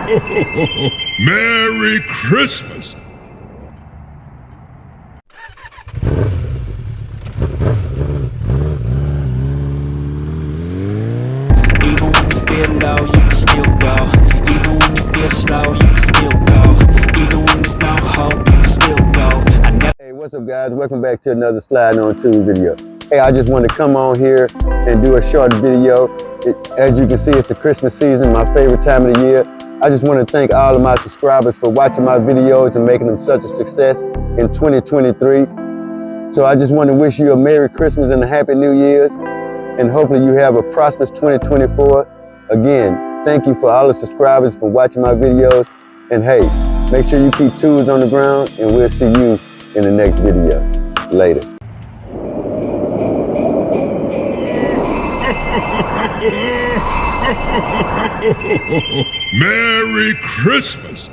Merry Christmas! Even when you feel low, you can still go. Even when you feel slow, you can still go. Even when there's no hope, you can still go. Hey, what's up guys? Welcome back to another Sliding on Twoz video. Hey, I just wanted to come on here and do a short video. As you can see, it's the Christmas season, my favorite time of the year. I just want to thank all of my subscribers for watching my videos and making them such a success in 2023. So I just want to wish you a Merry Christmas and a Happy New Year's. And hopefully you have a prosperous 2024. Again, thank you for all the subscribers for watching my videos. And hey, make sure you keep Twoz on the ground, and we'll see you in the next video. Later. Merry Christmas!